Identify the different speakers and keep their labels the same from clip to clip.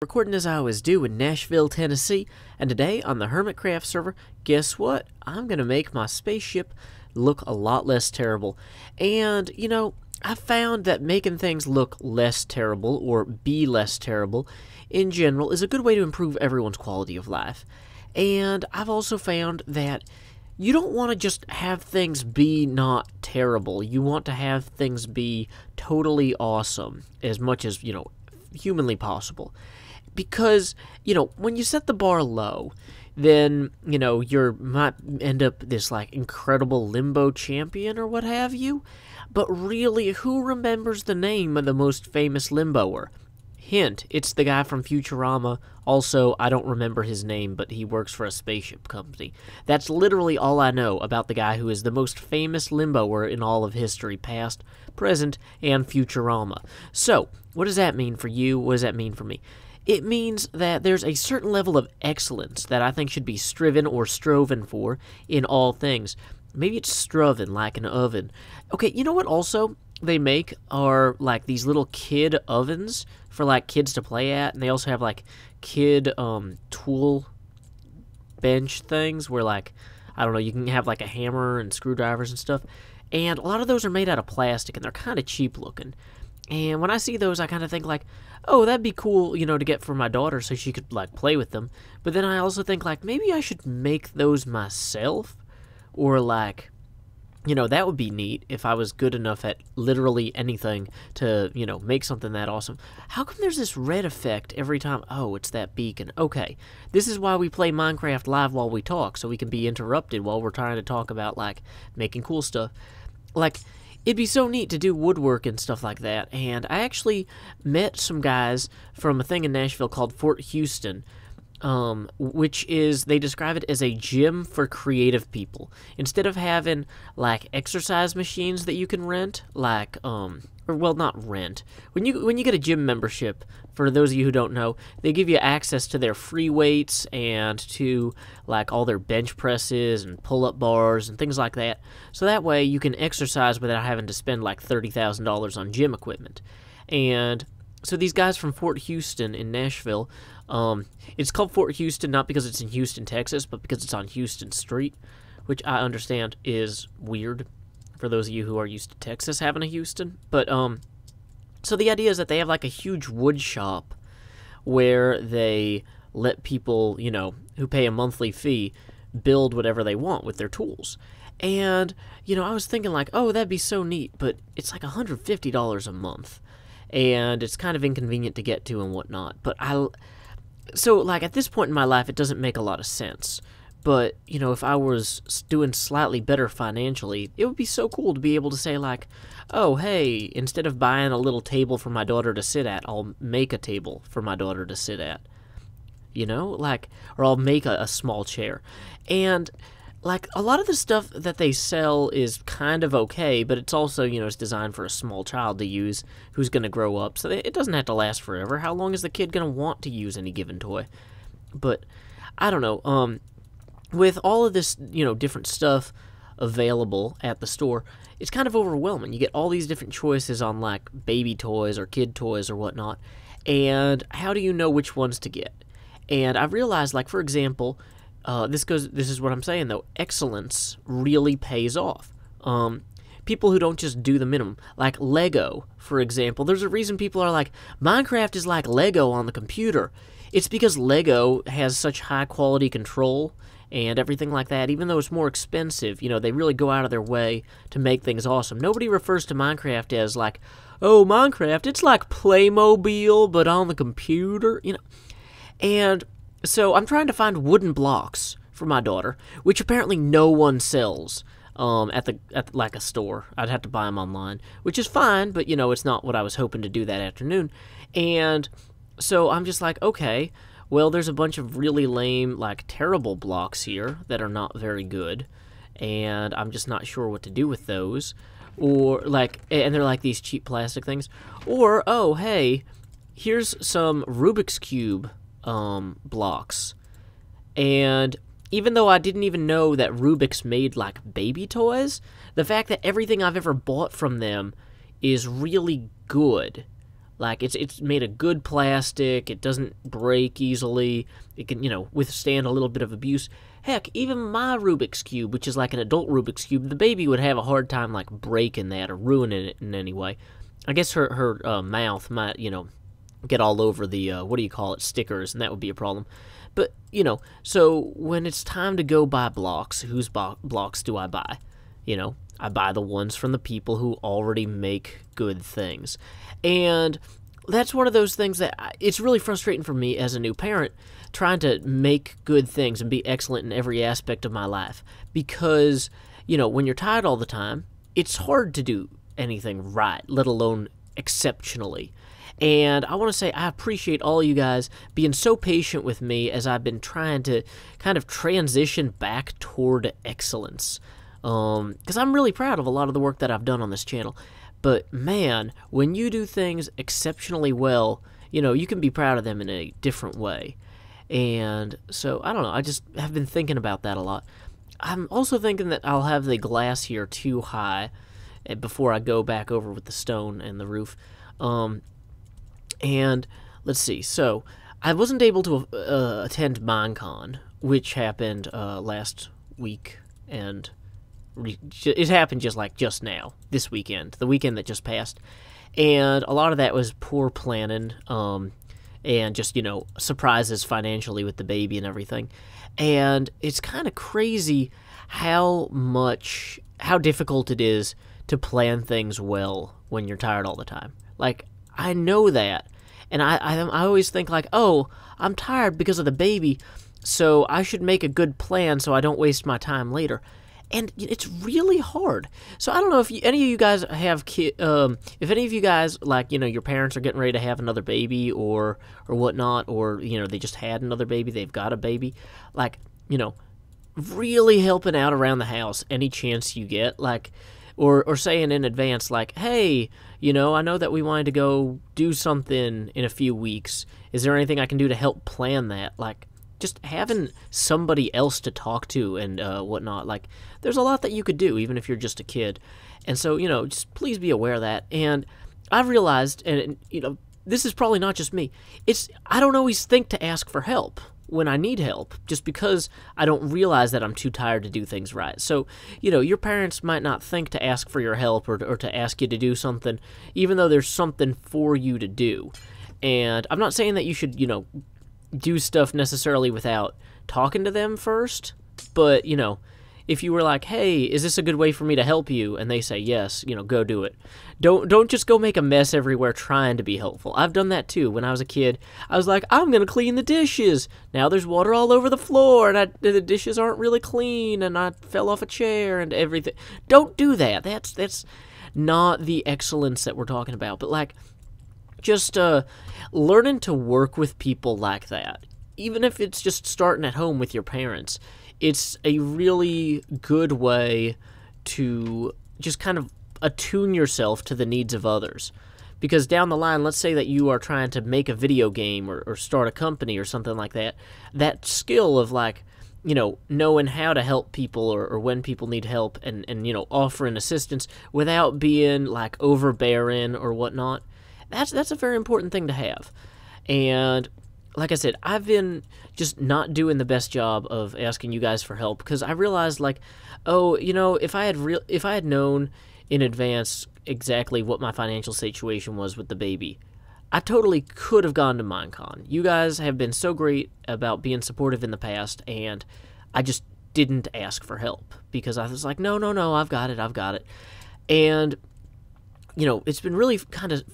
Speaker 1: Recording as I always do in Nashville, Tennessee, and today on the Hermitcraft server, guess what? I'm going to make my spaceship look a lot less terrible. And, I found that making things look less terrible, or be less terrible, in general, is a good way to improve everyone's quality of life. And I've also found that you don't want to just have things be not terrible. You want to have things be totally awesome, as much as, humanly possible. Because, when you set the bar low, then, you might end up this, incredible limbo champion or what have you. But really, who remembers the name of the most famous limboer? Hint, it's the guy from Futurama. Also, I don't remember his name, but he works for a spaceship company. That's literally all I know about the guy who is the most famous limboer in all of history, past, present, and Futurama. So, what does that mean for you? What does that mean for me? It means that there's a certain level of excellence that I think should be striven or stroven for in all things. Maybe it's struven, like an oven. Okay, you know what also they make are, these little kid ovens for, kids to play at, and they also have, kid, tool bench things where, I don't know, you can have, a hammer and screwdrivers and stuff, and a lot of those are made out of plastic, and they're kind of cheap looking. And when I see those, I kind of think, oh, that'd be cool, to get for my daughter so she could, play with them. But then I also think, maybe I should make those myself. Or, that would be neat if I was good enough at literally anything to, make something that awesome. How come there's this red effect every time? Oh, it's that beacon. Okay, this is why we play Minecraft live while we talk, so we can be interrupted while we're trying to talk about, making cool stuff. It'd be so neat to do woodwork and stuff like that, and I actually met some guys from a thing in Nashville called Fort Houston, which is, they describe it as a gym for creative people. Instead of having, exercise machines that you can rent, not rent. When you get a gym membership, for those of you who don't know, they give you access to their free weights and to, all their bench presses and pull-up bars and things like that. So that way you can exercise without having to spend, $30,000 on gym equipment. And so these guys from Fort Houston in Nashville, it's called Fort Houston not because it's in Houston, Texas, but because it's on Houston Street, which I understand is weird for those of you who are used to Texas having a Houston. But, so the idea is that they have, a huge wood shop where they let people, who pay a monthly fee build whatever they want with their tools. And, I was thinking, oh, that'd be so neat, but it's $150 a month. And it's kind of inconvenient to get to and whatnot. But so, at this point in my life, it doesn't make a lot of sense. But, if I was doing slightly better financially, it would be so cool to be able to say, oh, hey, instead of buying a little table for my daughter to sit at, I'll make a table for my daughter to sit at. Or I'll make a small chair. And, a lot of the stuff that they sell is kind of okay, but it's also, it's designed for a small child to use who's going to grow up, so it doesn't have to last forever. How long is the kid going to want to use any given toy? But, I don't know, with all of this, different stuff available at the store, it's kind of overwhelming. You get all these different choices on, baby toys or kid toys or whatnot, and how do you know which ones to get? And I've realized, for example, this is what I'm saying, though. Excellence really pays off. People who don't just do the minimum. Like Lego, for example. There's a reason people are Minecraft is like Lego on the computer. It's because Lego has such high-quality control and everything like that. Even though it's more expensive, they really go out of their way to make things awesome. Nobody refers to Minecraft as oh, Minecraft, it's like Playmobil, but on the computer, And so I'm trying to find wooden blocks for my daughter, which apparently no one sells at a store. I'd have to buy them online, which is fine, but it's not what I was hoping to do that afternoon. And so I'm just okay, well, there's a bunch of really lame, terrible blocks here that are not very good, and I'm just not sure what to do with those. Or and they're these cheap plastic things. Or, oh, hey, here's some Rubik's Cube blocks. And even though I didn't even know that Rubik's made baby toys, the fact that everything I've ever bought from them is really good Like, it's made of good plastic. It doesn't break easily. It can, withstand a little bit of abuse. Heck, even my Rubik's Cube, which is like an adult Rubik's Cube, the baby would have a hard time, like, breaking that or ruining it in any way. I guess her mouth might, get all over the, stickers, and that would be a problem. But, so when it's time to go buy blocks, whose blocks do I buy? I buy the ones from the people who already make good things. And that's one of those things that it's really frustrating for me as a new parent, trying to make good things and be excellent in every aspect of my life. Because, when you're tired all the time, it's hard to do anything right, let alone exceptionally. And I want to say I appreciate all you guys being so patient with me as I've been trying to kind of transition back toward excellence. Because I'm really proud of a lot of the work that I've done on this channel. But man, when you do things exceptionally well, you can be proud of them in a different way. And so, I don't know, I just have been thinking about that a lot. I'm also thinking that I'll have the glass here too high before I go back over with the stone and the roof. And let's see, so I wasn't able to attend Minecon, which happened last week, and it happened just now, this weekend, the weekend that just passed, and a lot of that was poor planning, and just, surprises financially with the baby and everything, and it's kind of crazy how difficult it is to plan things well when you're tired all the time. Like, I know that, and I always think like, oh, I'm tired because of the baby, so I should make a good plan so I don't waste my time later. And it's really hard. So I don't know if any of you guys have if any of you guys, like, your parents are getting ready to have another baby or whatnot, or, they just had another baby, they've got a baby, like, really helping out around the house any chance you get, like, or saying in advance, like, hey, I know that we wanted to go do something in a few weeks. Is there anything I can do to help plan that? Like, just having somebody else to talk to and whatnot. Like, there's a lot that you could do, even if you're just a kid. And so, just please be aware of that. And I've realized, and, this is probably not just me, I don't always think to ask for help when I need help, just because I don't realize that I'm too tired to do things right. So, your parents might not think to ask for your help or to ask you to do something, even though there's something for you to do. And I'm not saying that you should, do stuff necessarily without talking to them first, but, if you were like, hey, is this a good way for me to help you? And they say yes, go do it. Don't just go make a mess everywhere trying to be helpful. I've done that too. When I was a kid, I was like, I'm going to clean the dishes. Now there's water all over the floor, and the dishes aren't really clean, and I fell off a chair and everything. Don't do that. That's not the excellence that we're talking about. But, like, just learning to work with people like that, even if it's just starting at home with your parents, it's a really good way to just kind of attune yourself to the needs of others. Because down the line, let's say that you are trying to make a video game or start a company or something like that, that skill of, like, knowing how to help people or when people need help and offering assistance without being, like, overbearing or whatnot, that's a very important thing to have. And like I said, I've been just not doing the best job of asking you guys for help, because I realized, like, oh, if I had known in advance exactly what my financial situation was with the baby, I totally could have gone to Minecon. You guys have been so great about being supportive in the past, and I just didn't ask for help because I was like, no, I've got it. And, it's been really kind of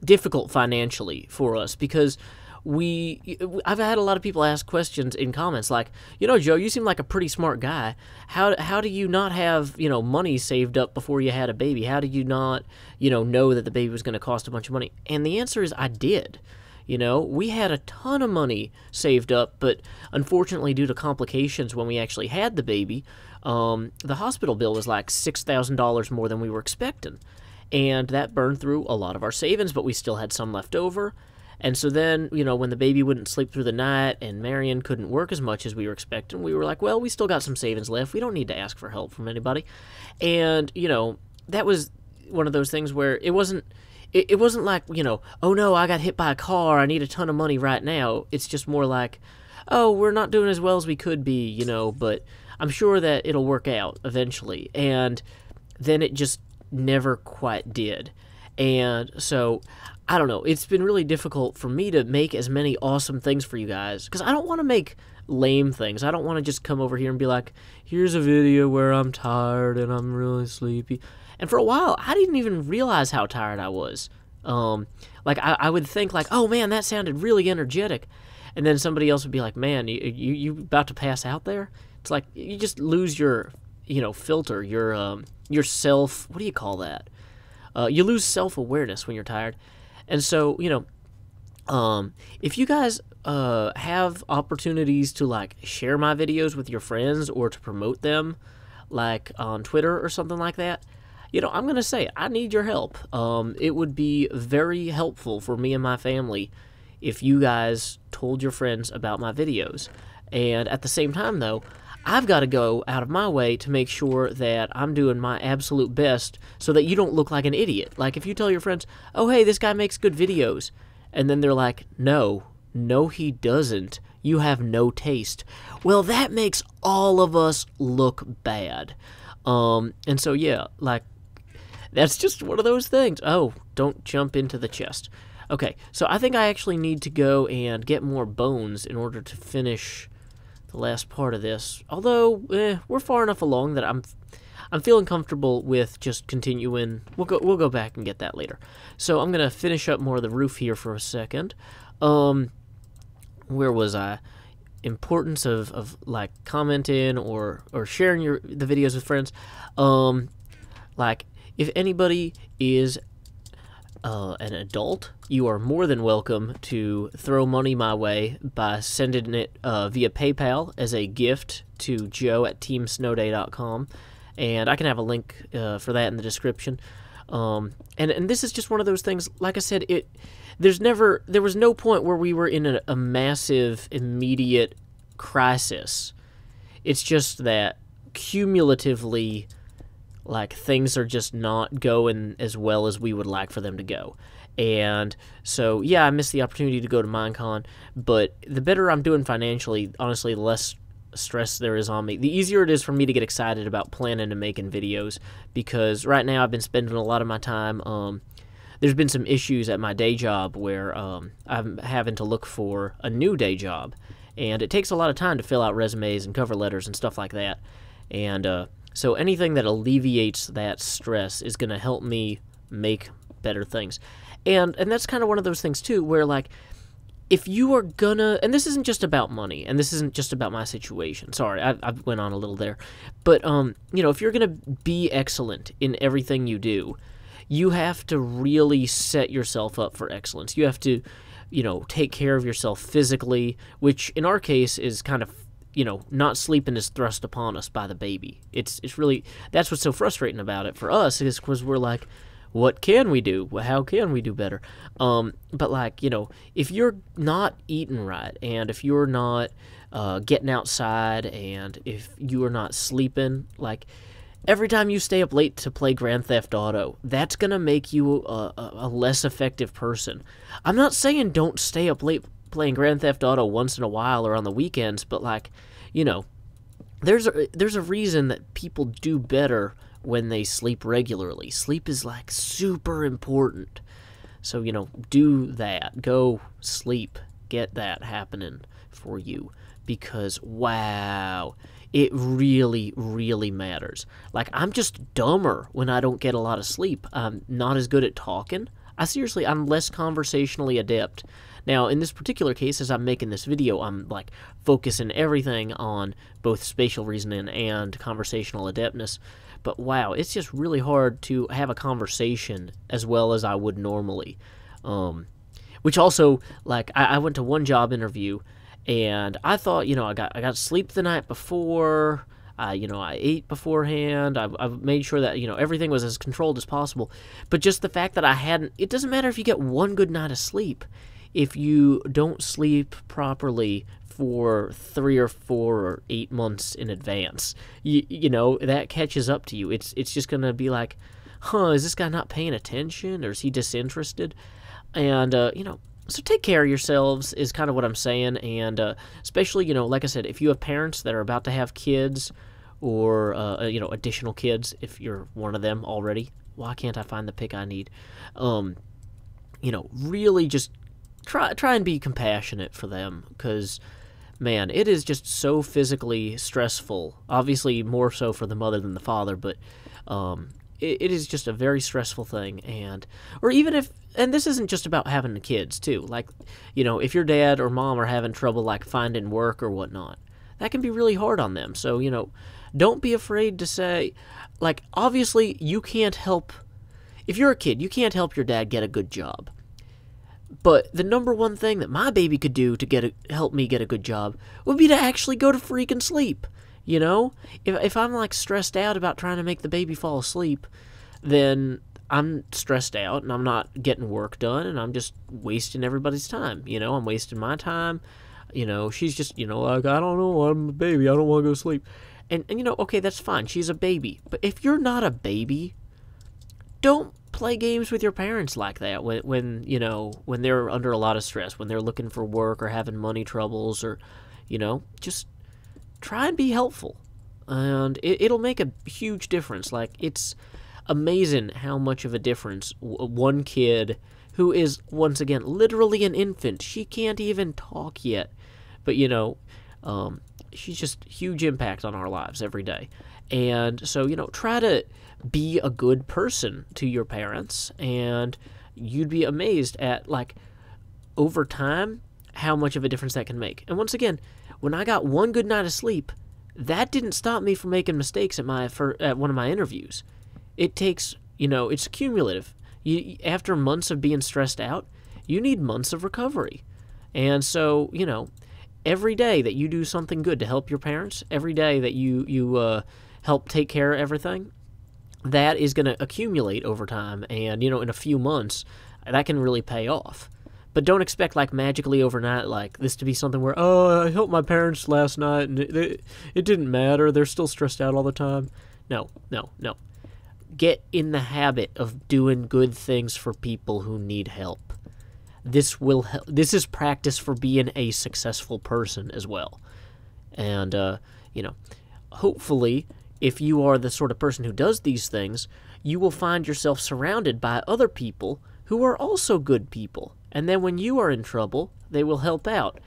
Speaker 1: difficult financially for us because I've had a lot of people ask questions in comments like, Joe, you seem like a pretty smart guy. How do you not have, money saved up before you had a baby? How did you not, know that the baby was going to cost a bunch of money? And the answer is I did. We had a ton of money saved up, but unfortunately, due to complications when we actually had the baby, the hospital bill was like $6,000 more than we were expecting. And that burned through a lot of our savings, but we still had some left over. And so then, when the baby wouldn't sleep through the night and Marion couldn't work as much as we were expecting, we were like, well, we still got some savings left. We don't need to ask for help from anybody. And, that was one of those things where it wasn't it wasn't like, oh no, I got hit by a car, I need a ton of money right now. It's just more like, oh, we're not doing as well as we could be, but I'm sure that it'll work out eventually. And then it just never quite did. And so, I don't know, it's been really difficult for me to make as many awesome things for you guys, because I don't want to make lame things. I don't want to just come over here and be like, here's a video where I'm tired and I'm really sleepy. And for a while, I didn't even realize how tired I was. Like, I would think, like, oh man, that sounded really energetic. And then somebody else would be like, man, you about to pass out there? It's like, you just lose your, filter, your self, what do you call that? You lose self-awareness when you're tired. And so, if you guys have opportunities to, like, share my videos with your friends or to promote them, like, on Twitter or something like that, I'm going to say, I need your help. It would be very helpful for me and my family if you guys told your friends about my videos. And at the same time, though, I've got to go out of my way to make sure that I'm doing my absolute best so that you don't look like an idiot. Like, if you tell your friends, oh, hey, this guy makes good videos, and then they're like, no, he doesn't. You have no taste. Well, that makes all of us look bad. And so, yeah, like, that's just one of those things. Oh, don't jump into the chest. Okay, so I think I actually need to go and get more bones in order to finish the last part of this. Although, we're far enough along that I'm feeling comfortable with just continuing. We'll go back and get that later. So I'm gonna finish up more of the roof here for a second. Where was I? Importance of like commenting or sharing the videos with friends. Like, if anybody is an adult, you are more than welcome to throw money my way by sending it via PayPal as a gift to joe@teamsnowday.com, and I can have a link for that in the description. And this is just one of those things, like I said, there was no point where we were in a massive, immediate crisis. It's just that cumulatively, like, things are just not going as well as we would like for them to go. And so, yeah, I missed the opportunity to go to Minecon, but the better I'm doing financially, honestly, the less stress there is on me. The easier it is for me to get excited about planning and making videos, because right now I've been spending a lot of my time, there's been some issues at my day job where I'm having to look for a new day job, and it takes a lot of time to fill out resumes and cover letters and stuff like that. And so anything that alleviates that stress is going to help me make better things. And that's kind of one of those things, too, where, like, if you are gonna... And this isn't just about money, and this isn't just about my situation. Sorry, I went on a little there. But, if you're going to be excellent in everything you do, you have to really set yourself up for excellence. You have to, take care of yourself physically, which in our case is kind of, not sleeping is thrust upon us by the baby. It's really, that's what's so frustrating about it for us, is because we're like, what can we do? How can we do better? But, like, if you're not eating right, and if you're not getting outside, and if you are not sleeping, like, every time you stay up late to play Grand Theft Auto, that's going to make you a less effective person. I'm not saying don't stay up late playing Grand Theft Auto once in a while or on the weekends, but, like, there's a reason that people do better when they sleep regularly. Sleep is, like, super important. So, do that. Go sleep. Get that happening for you, because, wow, it really, really matters. Like, I'm just dumber when I don't get a lot of sleep. I'm not as good at talking. I'm less conversationally adept. Now, in this particular case, as I'm making this video, I'm, like, focusing everything on both spatial reasoning and conversational adeptness. But, wow, it's just really hard to have a conversation as well as I would normally. Which also, like, I went to one job interview, and I thought, I got sleep the night before. I ate beforehand. I made sure that, everything was as controlled as possible. But just the fact that it doesn't matter if you get one good night of sleep. If you don't sleep properly for 3 or 4 or 8 months in advance, that catches up to you. It's just going to be like, is this guy not paying attention, or is he disinterested? And, so take care of yourselves is kind of what I'm saying. And especially, like I said, if you have parents that are about to have kids or, additional kids, if you're one of them already, why can't I find the pic I need? Really just try and be compassionate for them, because, man, it is just so physically stressful. Obviously, more so for the mother than the father, but it is just a very stressful thing. And this isn't just about having the kids too. Like, if your dad or mom are having trouble like finding work or whatnot, that can be really hard on them. So, don't be afraid to say, like, obviously you can't help, if you're a kid, you can't help your dad get a good job. But the number one thing that my baby could do to help me get a good job would be to actually go to freaking sleep. If I'm like stressed out about trying to make the baby fall asleep, then I'm stressed out and I'm not getting work done, and I'm just wasting everybody's time. I'm wasting my time. She's just, like, I don't know, I'm a baby, I don't want to go to sleep. And okay, that's fine. She's a baby. But if you're not a baby, don't play games with your parents like that when they're under a lot of stress, when they're looking for work or having money troubles, or, just try and be helpful. And it'll make a huge difference. Like, it's amazing how much of a difference one kid who is, once again, literally an infant, she can't even talk yet, but she's just huge impact on our lives every day. And so, try to be a good person to your parents, and you'd be amazed at, like, over time, how much of a difference that can make. And once again, when I got one good night of sleep, that didn't stop me from making mistakes at one of my interviews. It takes, it's cumulative. After months of being stressed out, you need months of recovery. And so, every day that you do something good to help your parents, every day that you help take care of everything, that is going to accumulate over time. And, in a few months, that can really pay off. But don't expect, like, magically overnight, like, this to be something where, I helped my parents last night and it didn't matter. They're still stressed out all the time. No. Get in the habit of doing good things for people who need help. This will help. This is practice for being a successful person as well. And, hopefully, if you are the sort of person who does these things, you will find yourself surrounded by other people who are also good people. And then when you are in trouble, they will help out.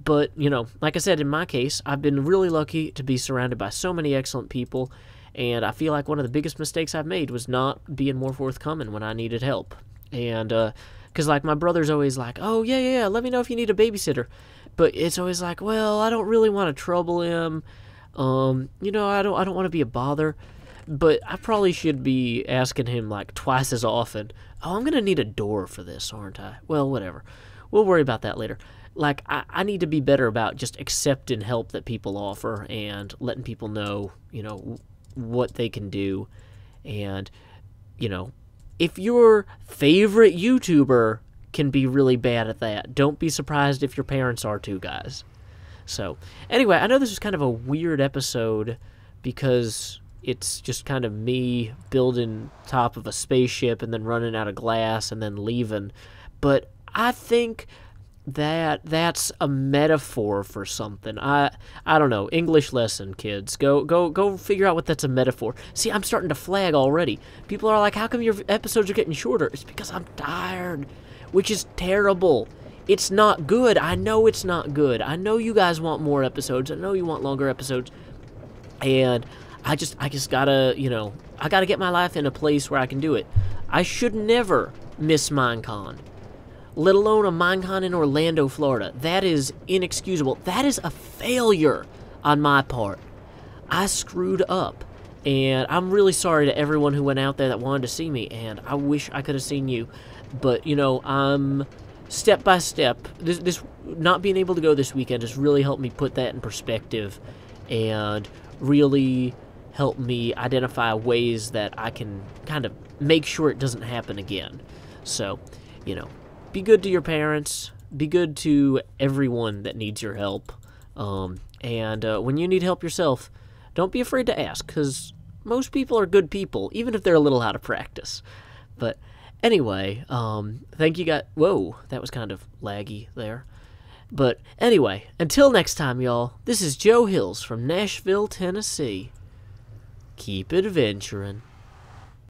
Speaker 1: But, like I said, in my case, I've been really lucky to be surrounded by so many excellent people. And I feel like one of the biggest mistakes I've made was not being more forthcoming when I needed help. And, because, like, my brother's always like, oh, yeah, let me know if you need a babysitter. But it's always like, well, I don't really want to trouble him. I don't want to be a bother. But I probably should be asking him, like, twice as often. Oh, I'm going to need a door for this, aren't I? Well, whatever. We'll worry about that later. Like, I need to be better about just accepting help that people offer and letting people know, what they can do. And, if your favorite YouTuber can be really bad at that, don't be surprised if your parents are too, guys. So, anyway, I know this was kind of a weird episode because it's just kind of me building top of a spaceship and then running out of glass and then leaving. But I think that's a metaphor for something. I don't know. English lesson, kids. Go figure out what that's a metaphor. See, I'm starting to flag already. People are like, how come your episodes are getting shorter? It's because I'm tired, which is terrible. It's not good. I know it's not good. I know you guys want more episodes. I know you want longer episodes. And I just gotta, I gotta get my life in a place where I can do it. I should never miss Minecon, let alone a Minecon in Orlando, Florida. That is inexcusable. That is a failure on my part. I screwed up, and I'm really sorry to everyone who went out there that wanted to see me, and I wish I could have seen you. But, I'm step by step. This not being able to go this weekend has really helped me put that in perspective and really help me identify ways that I can kind of make sure it doesn't happen again. So, be good to your parents. Be good to everyone that needs your help. And when you need help yourself, don't be afraid to ask, because most people are good people, even if they're a little out of practice. But anyway, thank you guys. Whoa, that was kind of laggy there. But anyway, until next time, y'all, this is Joe Hills from Nashville, Tennessee. Keep adventuring.